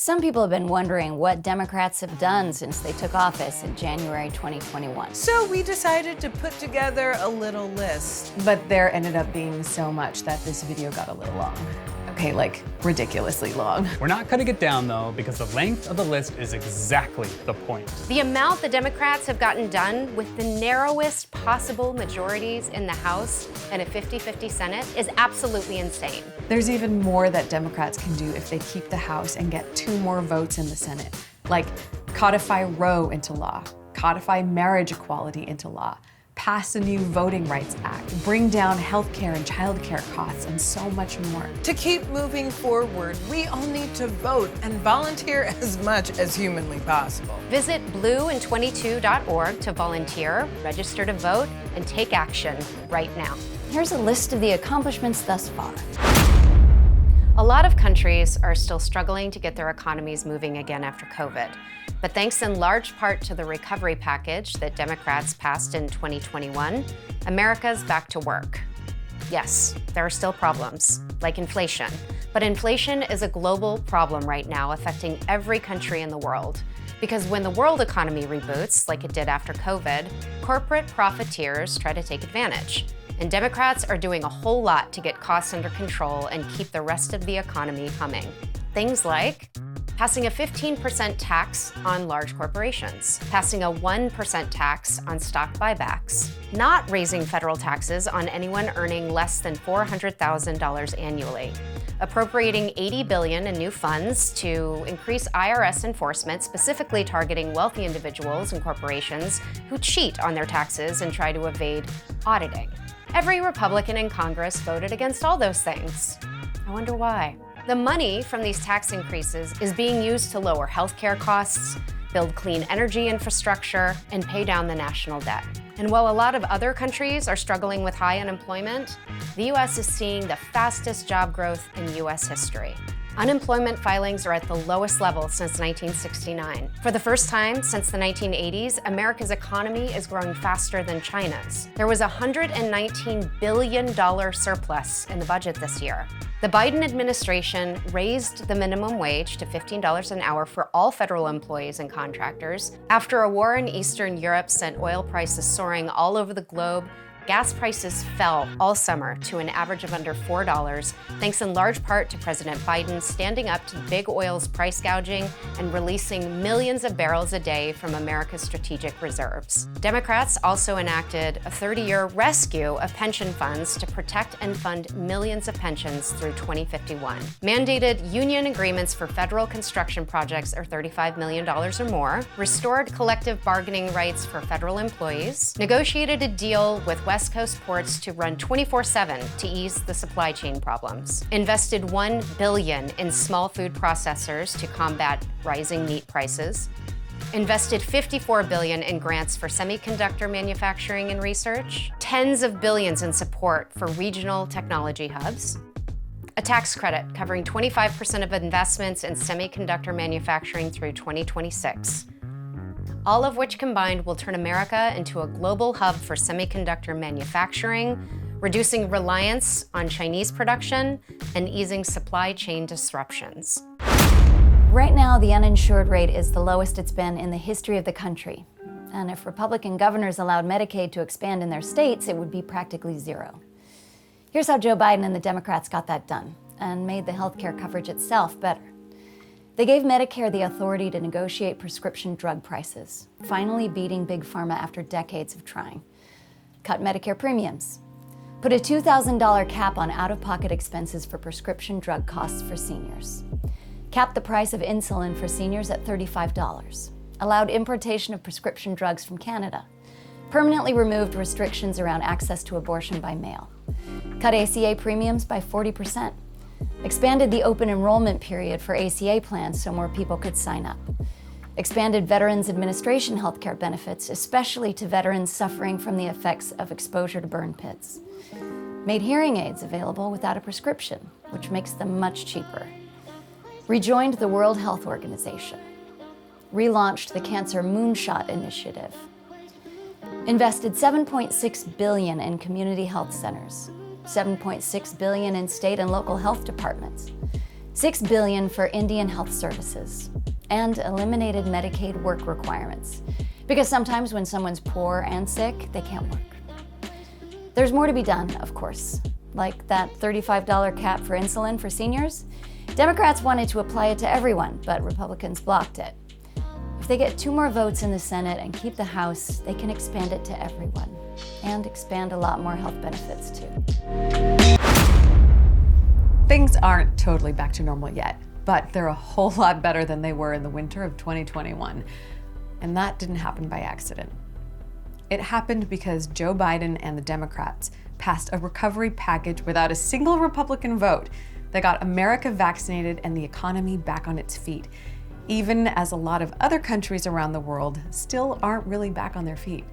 Some people have been wondering what Democrats have done since they took office in January 2021. So we decided to put together a little list. But there ended up being so much that this video got a little long. Okay, like ridiculously long. We're not cutting it down though, because the length of the list is exactly the point. The amount the Democrats have gotten done with the narrowest possible majorities in the House and a 50-50 Senate is absolutely insane. There's even more that Democrats can do if they keep the House and get 2 more votes in the Senate, like codify Roe into law, codify marriage equality into law, pass a new Voting Rights Act, bring down healthcare and childcare costs, and so much more. To keep moving forward, we all need to vote and volunteer as much as humanly possible. Visit blueand22.org to volunteer, register to vote, and take action right now. Here's a list of the accomplishments thus far. A lot of countries are still struggling to get their economies moving again after COVID. But thanks in large part to the recovery package that Democrats passed in 2021, America's back to work. Yes, there are still problems, like inflation. But inflation is a global problem right now affecting every country in the world. Because when the world economy reboots, like it did after COVID, corporate profiteers try to take advantage. And Democrats are doing a whole lot to get costs under control and keep the rest of the economy humming. Things like passing a 15% tax on large corporations, passing a 1% tax on stock buybacks, not raising federal taxes on anyone earning less than $400,000 annually, appropriating $80 billion in new funds to increase IRS enforcement, specifically targeting wealthy individuals and corporations who cheat on their taxes and try to evade auditing. Every Republican in Congress voted against all those things. I wonder why. The money from these tax increases is being used to lower healthcare costs, build clean energy infrastructure, and pay down the national debt. And while a lot of other countries are struggling with high unemployment, the U.S. is seeing the fastest job growth in U.S. history. Unemployment filings are at the lowest level since 1969. For the first time since the 1980s, America's economy is growing faster than China's. There was a $119 billion surplus in the budget this year. The Biden administration raised the minimum wage to $15 an hour for all federal employees and contractors. After a war in Eastern Europe sent oil prices soaring all over the globe, gas prices fell all summer to an average of under $4, thanks in large part to President Biden standing up to big oil's price gouging and releasing millions of barrels a day from America's strategic reserves. Democrats also enacted a 30-year rescue of pension funds to protect and fund millions of pensions through 2051. Mandated union agreements for federal construction projects are $35 million or more, restored collective bargaining rights for federal employees, negotiated a deal with West Coast ports to run 24/7 to ease the supply chain problems, invested $1 billion in small food processors to combat rising meat prices, invested $54 billion in grants for semiconductor manufacturing and research, tens of billions in support for regional technology hubs, a tax credit covering 25% of investments in semiconductor manufacturing through 2026. All of which combined will turn America into a global hub for semiconductor manufacturing, reducing reliance on Chinese production, and easing supply chain disruptions. Right now, the uninsured rate is the lowest it's been in the history of the country. And if Republican governors allowed Medicaid to expand in their states, it would be practically zero. Here's how Joe Biden and the Democrats got that done and made the healthcare coverage itself better. They gave Medicare the authority to negotiate prescription drug prices, finally beating Big Pharma after decades of trying. Cut Medicare premiums. Put a $2,000 cap on out-of-pocket expenses for prescription drug costs for seniors. Capped the price of insulin for seniors at $35. Allowed importation of prescription drugs from Canada. Permanently removed restrictions around access to abortion by mail. Cut ACA premiums by 40%. Expanded the open enrollment period for ACA plans so more people could sign up. Expanded Veterans Administration healthcare benefits, especially to veterans suffering from the effects of exposure to burn pits. Made hearing aids available without a prescription, which makes them much cheaper. Rejoined the World Health Organization. Relaunched the Cancer Moonshot Initiative. Invested $7.6 billion in community health centers. $7.6 billion in state and local health departments, $6 billion for Indian health services, and eliminated Medicaid work requirements. Because sometimes when someone's poor and sick, they can't work. There's more to be done, of course, like that $35 cap for insulin for seniors. Democrats wanted to apply it to everyone, but Republicans blocked it. If they get 2 more votes in the Senate and keep the House, they can expand it to everyone, and expand a lot more health benefits too. Things aren't totally back to normal yet, but they're a whole lot better than they were in the winter of 2021. And that didn't happen by accident. It happened because Joe Biden and the Democrats passed a recovery package without a single Republican vote that got America vaccinated and the economy back on its feet, even as a lot of other countries around the world still aren't really back on their feet.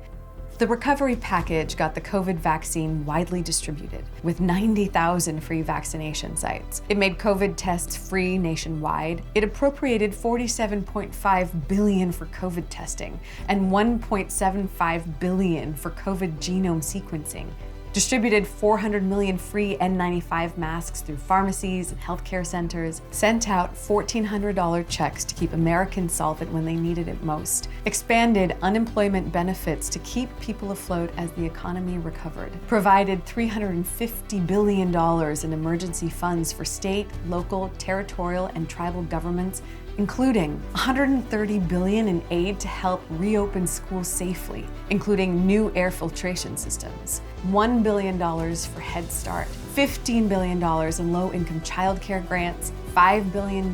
The recovery package got the COVID vaccine widely distributed, with 90,000 free vaccination sites. It made COVID tests free nationwide. It appropriated $47.5 billion for COVID testing and $1.75 billion for COVID genome sequencing. Distributed 400 million free N95 masks through pharmacies and healthcare centers, sent out $1,400 checks to keep Americans solvent when they needed it most, expanded unemployment benefits to keep people afloat as the economy recovered, provided $350 billion in emergency funds for state, local, territorial, and tribal governments, including $130 billion in aid to help reopen schools safely, including new air filtration systems, $1 billion for Head Start, $15 billion in low-income childcare grants, $5 billion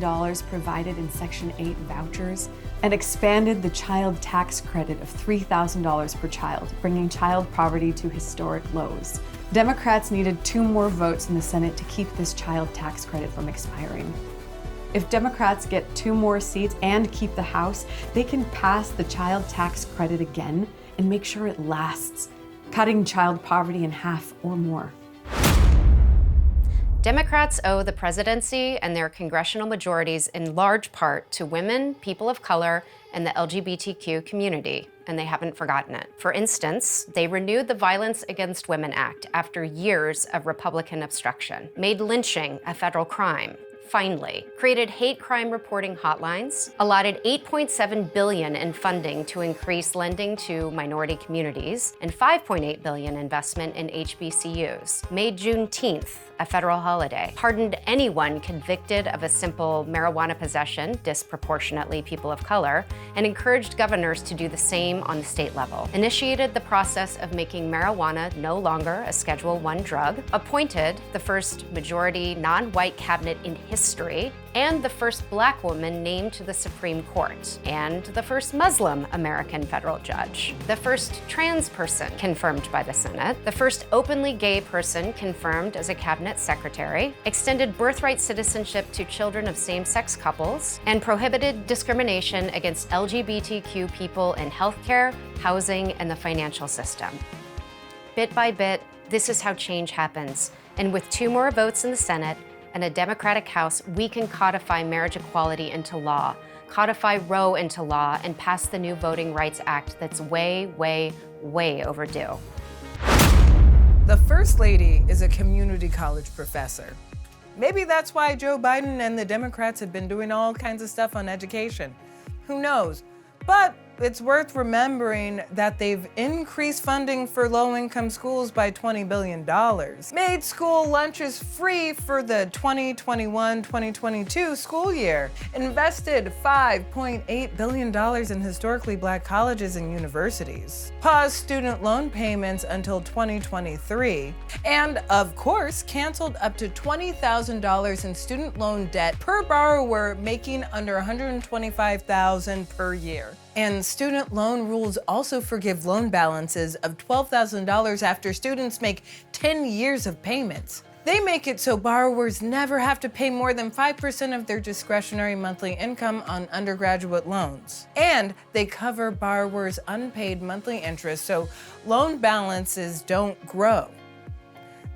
provided in Section 8 vouchers, and expanded the child tax credit of $3,000 per child, bringing child poverty to historic lows. Democrats needed 2 more votes in the Senate to keep this child tax credit from expiring. If Democrats get 2 more seats and keep the House, they can pass the child tax credit again and make sure it lasts, cutting child poverty in half or more. Democrats owe the presidency and their congressional majorities in large part to women, people of color, and the LGBTQ community, and they haven't forgotten it. For instance, they renewed the Violence Against Women Act after years of Republican obstruction, made lynching a federal crime, finally, created hate crime reporting hotlines, allotted $8.7 billion in funding to increase lending to minority communities, and $5.8 billion investment in HBCUs, made Juneteenth a federal holiday, pardoned anyone convicted of a simple marijuana possession, disproportionately people of color, and encouraged governors to do the same on the state level, initiated the process of making marijuana no longer a Schedule I drug, appointed the first majority non-white cabinet in history, and the first Black woman named to the Supreme Court, and the first Muslim American federal judge, the first trans person confirmed by the Senate, the first openly gay person confirmed as a cabinet secretary, extended birthright citizenship to children of same-sex couples, and prohibited discrimination against LGBTQ people in healthcare, housing, and the financial system. Bit by bit, this is how change happens, and with 2 more votes in the Senate, and a Democratic House, we can codify marriage equality into law, codify Roe into law, and pass the new Voting Rights Act that's way, way, way overdue. The First Lady is a community college professor. Maybe that's why Joe Biden and the Democrats have been doing all kinds of stuff on education. Who knows? But it's worth remembering that they've increased funding for low-income schools by $20 billion, made school lunches free for the 2021-2022 school year, invested $5.8 billion in historically Black colleges and universities, paused student loan payments until 2023, and of course, canceled up to $20,000 in student loan debt per borrower making under $125,000 per year. And student loan rules also forgive loan balances of $12,000 after students make 10 years of payments. They make it so borrowers never have to pay more than 5% of their discretionary monthly income on undergraduate loans. And they cover borrowers' unpaid monthly interest so loan balances don't grow.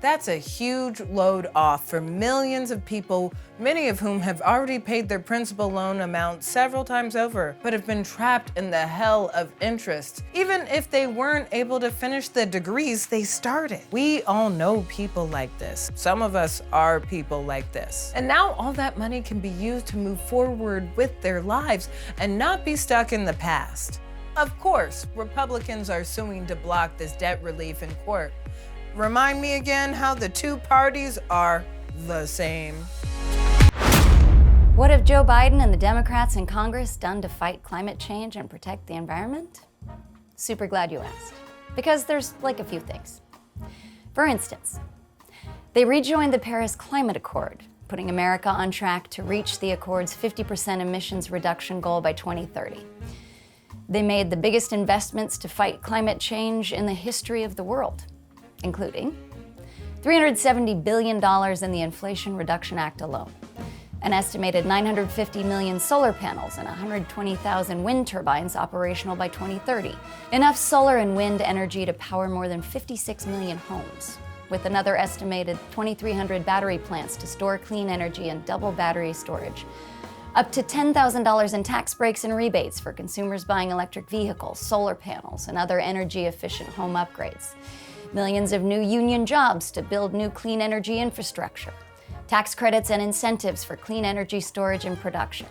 That's a huge load off for millions of people, many of whom have already paid their principal loan amount several times over, but have been trapped in the hell of interest, even if they weren't able to finish the degrees they started. We all know people like this. Some of us are people like this. And now all that money can be used to move forward with their lives and not be stuck in the past. Of course, Republicans are suing to block this debt relief in court. Remind me again how the two parties are the same. What have Joe Biden and the Democrats in Congress done to fight climate change and protect the environment? Super glad you asked. Because there's like a few things. For instance, they rejoined the Paris Climate Accord, putting America on track to reach the Accord's 50% emissions reduction goal by 2030. They made the biggest investments to fight climate change in the history of the world, including $370 billion in the Inflation Reduction Act alone, an estimated 950 million solar panels and 120,000 wind turbines operational by 2030, enough solar and wind energy to power more than 56 million homes, with another estimated 2,300 battery plants to store clean energy and double battery storage, up to $10,000 in tax breaks and rebates for consumers buying electric vehicles, solar panels, and other energy-efficient home upgrades, millions of new union jobs to build new clean energy infrastructure, tax credits and incentives for clean energy storage and production,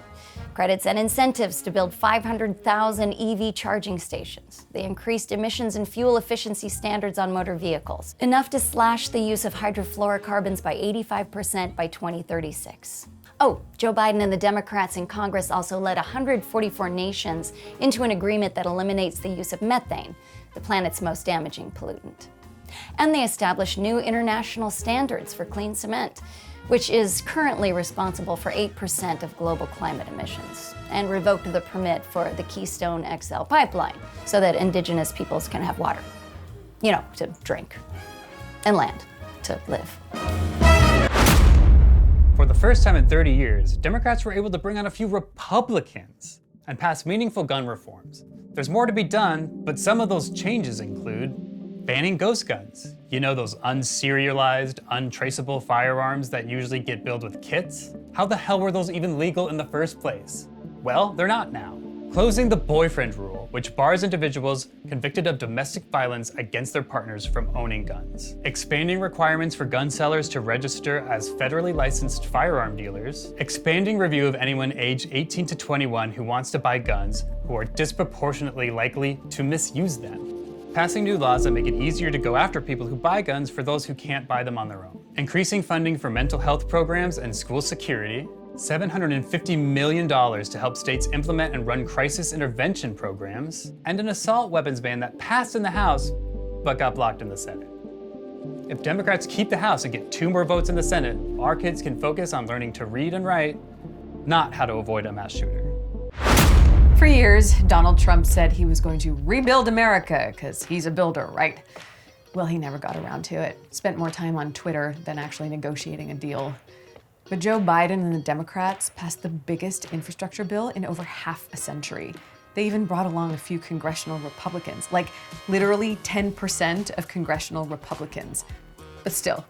credits and incentives to build 500,000 EV charging stations. They increased emissions and fuel efficiency standards on motor vehicles, enough to slash the use of hydrofluorocarbons by 85% by 2036. Oh, Joe Biden and the Democrats in Congress also led 144 nations into an agreement that eliminates the use of methane, the planet's most damaging pollutant. And they established new international standards for clean cement, which is currently responsible for 8% of global climate emissions, and revoked the permit for the Keystone XL pipeline so that indigenous peoples can have water, to drink, and land to live. For the first time in 30 years, Democrats were able to bring on a few Republicans and pass meaningful gun reforms. There's more to be done, but some of those changes include banning ghost guns. Those unserialized, untraceable firearms that usually get billed with kits? How the hell were those even legal in the first place? Well, they're not now. Closing the boyfriend rule, which bars individuals convicted of domestic violence against their partners from owning guns. Expanding requirements for gun sellers to register as federally licensed firearm dealers. Expanding review of anyone aged 18 to 21 who wants to buy guns who are disproportionately likely to misuse them. Passing new laws that make it easier to go after people who buy guns for those who can't buy them on their own. Increasing funding for mental health programs and school security. $750 million to help states implement and run crisis intervention programs. And an assault weapons ban that passed in the House, but got blocked in the Senate. If Democrats keep the House and get 2 more votes in the Senate, our kids can focus on learning to read and write, not how to avoid a mass shooter. For years, Donald Trump said he was going to rebuild America because he's a builder, right? Well, he never got around to it. Spent more time on Twitter than actually negotiating a deal. But Joe Biden and the Democrats passed the biggest infrastructure bill in over half a century. They even brought along a few congressional Republicans, like literally 10% of congressional Republicans. But still,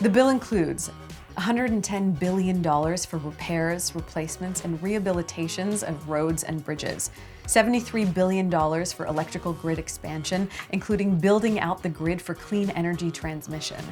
the bill includes $110 billion for repairs, replacements, and rehabilitations of roads and bridges, $73 billion for electrical grid expansion, including building out the grid for clean energy transmission,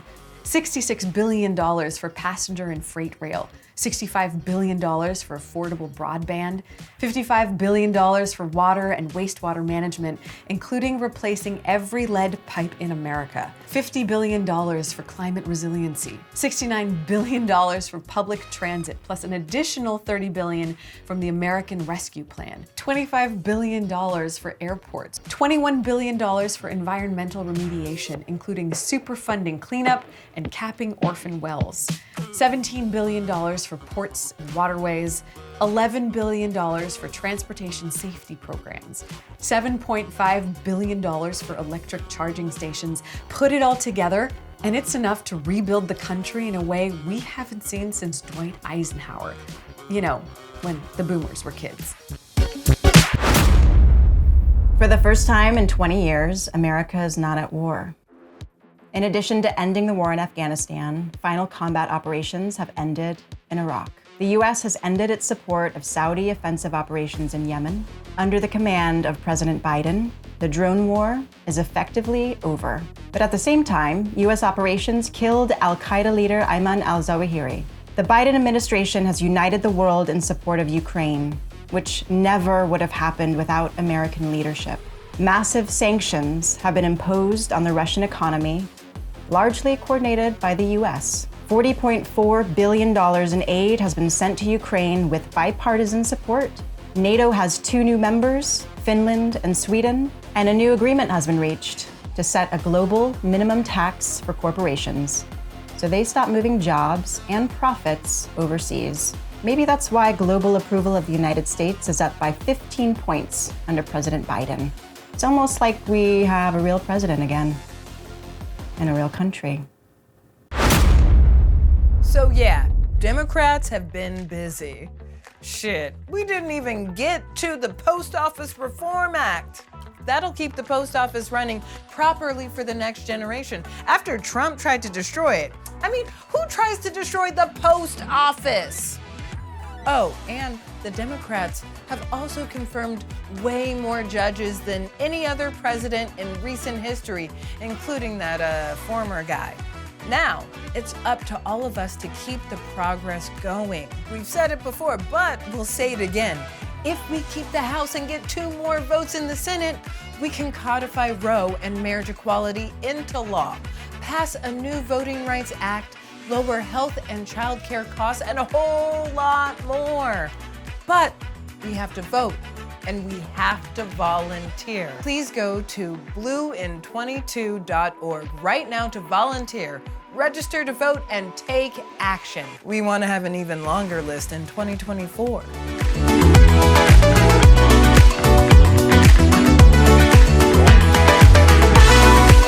$66 billion for passenger and freight rail, $65 billion for affordable broadband, $55 billion for water and wastewater management, including replacing every lead pipe in America, $50 billion for climate resiliency, $69 billion for public transit, plus an additional $30 billion from the American Rescue Plan, $25 billion for airports, $21 billion for environmental remediation, including super funding cleanup and capping orphan wells, $17 billion for ports and waterways, $11 billion for transportation safety programs, $7.5 billion for electric charging stations. Put it all together, and it's enough to rebuild the country in a way we haven't seen since Dwight Eisenhower. When the boomers were kids. For the first time in 20 years, America is not at war. In addition to ending the war in Afghanistan, final combat operations have ended in Iraq. The US has ended its support of Saudi offensive operations in Yemen. Under the command of President Biden, the drone war is effectively over. But at the same time, US operations killed al-Qaeda leader Ayman al-Zawahiri. The Biden administration has united the world in support of Ukraine, which never would have happened without American leadership. Massive sanctions have been imposed on the Russian economy, largely coordinated by the US. $40.4 billion in aid has been sent to Ukraine with bipartisan support. NATO has 2 new members, Finland and Sweden, and a new agreement has been reached to set a global minimum tax for corporations, so they stop moving jobs and profits overseas. Maybe that's why global approval of the United States is up by 15 points under President Biden. It's almost like we have a real president again, in a real country. So yeah, Democrats have been busy. Shit, we didn't even get to the Post Office Reform Act. That'll keep the post office running properly for the next generation. After Trump tried to destroy it. I mean, who tries to destroy the post office? Oh, and the Democrats have also confirmed way more judges than any other president in recent history, including that former guy. Now, it's up to all of us to keep the progress going. We've said it before, but we'll say it again. If we keep the House and get 2 more votes in the Senate, we can codify Roe and marriage equality into law, pass a new Voting Rights Act, lower health and child care costs, and a whole lot more. But we have to vote, and we have to volunteer. Please go to bluein22.org right now to volunteer, register to vote, and take action. We want to have an even longer list in 2024.